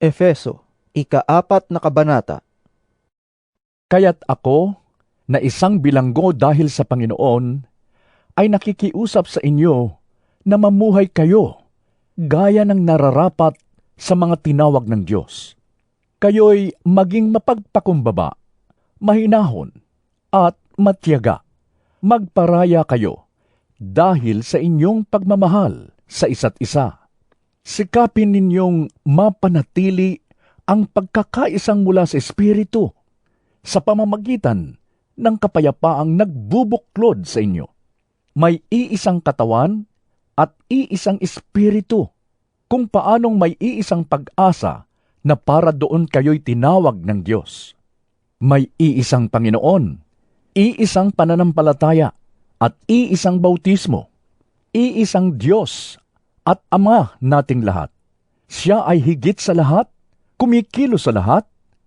Efeso, ika-4 na kabanata. Kaya't ako, na isang bilanggo dahil sa Panginoon, ay nakikiusap sa inyo na mamuhay kayo gaya ng nararapat sa mga tinawag ng Diyos. Kayo'y maging mapagpakumbaba, mahinahon, at matyaga. Magparaya kayo dahil sa inyong pagmamahal sa isa't isa. Sikapin ninyong mapanatili ang pagkakaisang mula sa Espiritu sa pamamagitan ng kapayapaang nagbubuklod sa inyo. May iisang katawan at iisang Espiritu, kung paanong may iisang pag-asa na para doon kayo'y tinawag ng Diyos. May iisang Panginoon, iisang pananampalataya, at iisang bautismo, iisang Diyos at Ama nating lahat. Siya ay higit sa lahat, kumikilos sa lahat,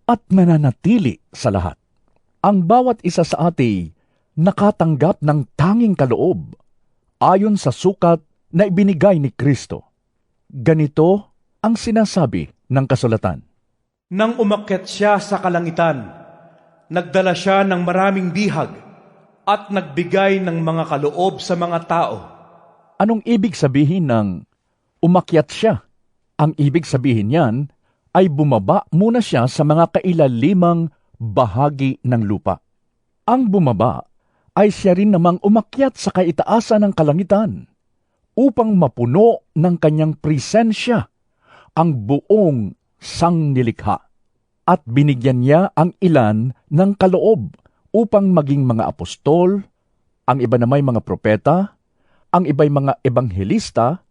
at mananatili sa lahat. Ang bawat isa sa atin nakatanggap ng tanging kaloob ayon sa sukat na ibinigay ni Kristo. Ganito ang sinasabi ng kasulatan. Nang umakyat siya sa kalangitan, nagdala siya ng maraming bihag at nagbigay ng mga kaloob sa mga tao. Anong ibig sabihin ng umakyat siya? Ang ibig sabihin niyan ay bumaba muna siya sa mga kailalimang bahagi ng lupa. Ang bumaba ay siya rin namang umakyat sa kaitaasan ng kalangitan upang mapuno ng kanyang presensya ang buong sangnilikha. At binigyan niya ang ilan ng kaloob upang maging mga apostol, ang iba namay mga propeta, ang iba'y mga ebanghelista,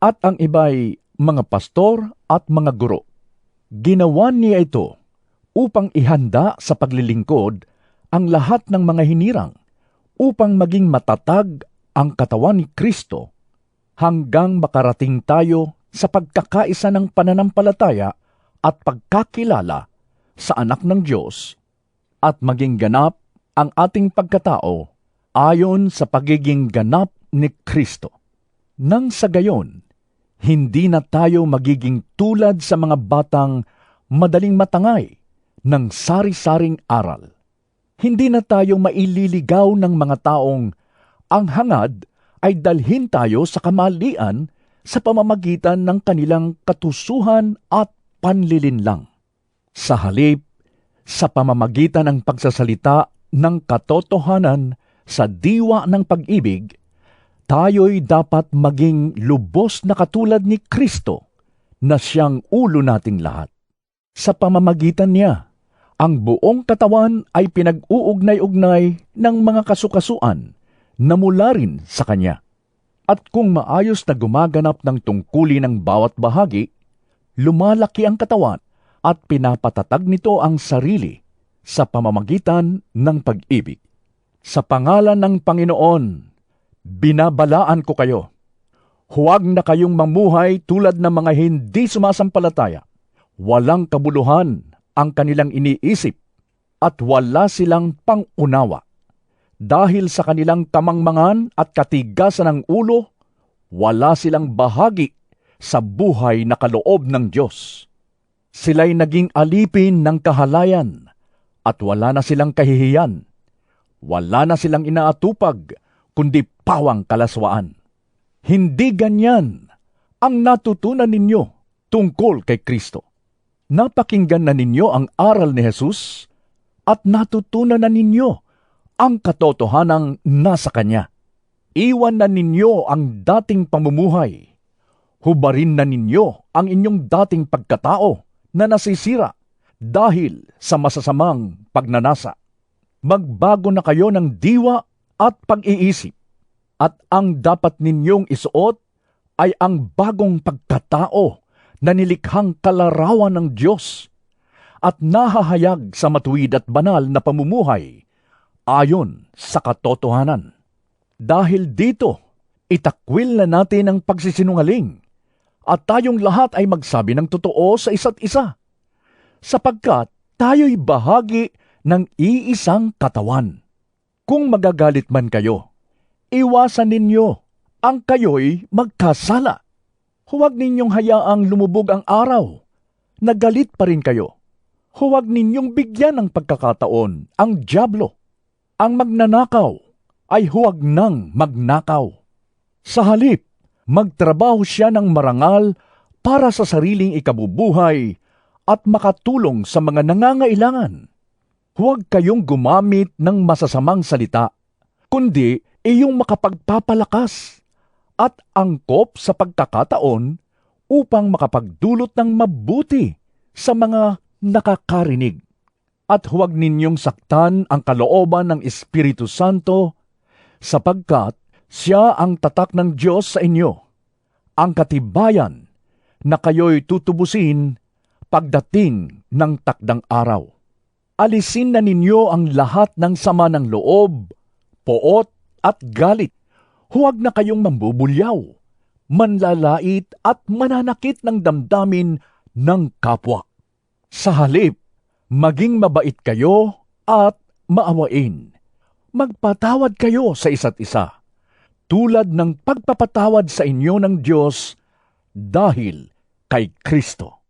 at ang iba'y mga pastor at mga guro. Ginawa niya ito upang ihanda sa paglilingkod ang lahat ng mga hinirang upang maging matatag ang katawan ni Kristo hanggang makarating tayo sa pagkakaisa ng pananampalataya at pagkakilala sa anak ng Diyos at maging ganap ang ating pagkatao ayon sa pagiging ganap ni Kristo. Nang sa gayon, hindi na tayo magiging tulad sa mga batang madaling matangay ng sari-saring aral. Hindi na tayo maililigaw ng mga taong ang hangad ay dalhin tayo sa kamalian sa pamamagitan ng kanilang katusuhan at panlilinlang. Sa halip, sa pamamagitan ng pagsasalita ng katotohanan sa diwa ng pag-ibig, tayo'y dapat maging lubos na katulad ni Kristo na siyang ulo nating lahat. Sa pamamagitan niya, ang buong katawan ay pinag-uugnay-ugnay ng mga kasukasuan na mula rin sa Kanya. At kung maayos na gumaganap ng tungkulin ng bawat bahagi, lumalaki ang katawan at pinapatatag nito ang sarili sa pamamagitan ng pag-ibig. Sa pangalan ng Panginoon, binabalaan ko kayo. Huwag na kayong mamuhay tulad ng mga hindi sumasampalataya. Walang kabuluhan ang kanilang iniisip at wala silang pangunawa. Dahil sa kanilang kamangmangan at katigasan ng ulo, wala silang bahagi sa buhay na kaloob ng Diyos. Sila'y naging alipin ng kahalayan at wala na silang kahihiyan. Wala na silang inaatupag, kundi pawang kalaswaan. Hindi ganyan ang natutunan ninyo tungkol kay Kristo. Napakinggan na ninyo ang aral ni Jesus at natutunan na ninyo ang katotohanang nasa Kanya. Iwan na ninyo ang dating pamumuhay. Hubarin na ninyo ang inyong dating pagkatao na nasisira dahil sa masasamang pagnanasa. Magbago na kayo ng diwa at pag-iisip. At ang dapat ninyong isuot ay ang bagong pagkatao na nilikhang kalarawan ng Diyos at nahahayag sa matuwid at banal na pamumuhay ayon sa katotohanan. Dahil dito, itakwil na natin ang pagsisinungaling at tayong lahat ay magsabi ng totoo sa isa't isa, sapagkat tayo'y bahagi ng iisang katawan. Kung magagalit man kayo, iwasan ninyo ang kayo'y magkasala. Huwag ninyong hayaang lumubog ang araw nagalit pa rin kayo. Huwag ninyong bigyan ng pagkakataon ang dyablo. Ang magnanakaw ay huwag nang magnakaw. Sa halip, magtrabaho siya ng marangal para sa sariling ikabubuhay at makatulong sa mga nangangailangan. Huwag kayong gumamit ng masasamang salita, kundi iyong makapagpapalakas at angkop sa pagkakataon upang makapagdulot ng mabuti sa mga nakakarinig. At huwag ninyong saktan ang kalooban ng Espiritu Santo, sapagkat siya ang tatak ng Diyos sa inyo, ang katibayan na kayo'y tutubusin pagdating ng takdang araw. Alisin na ninyo ang lahat ng sama ng loob, poot at galit. Huwag na kayong mambubulyaw, manlalait at mananakit ng damdamin ng kapwa. Sa halip, maging mabait kayo at maawain. Magpatawad kayo sa isa't isa, tulad ng pagpapatawad sa inyo ng Diyos dahil kay Kristo.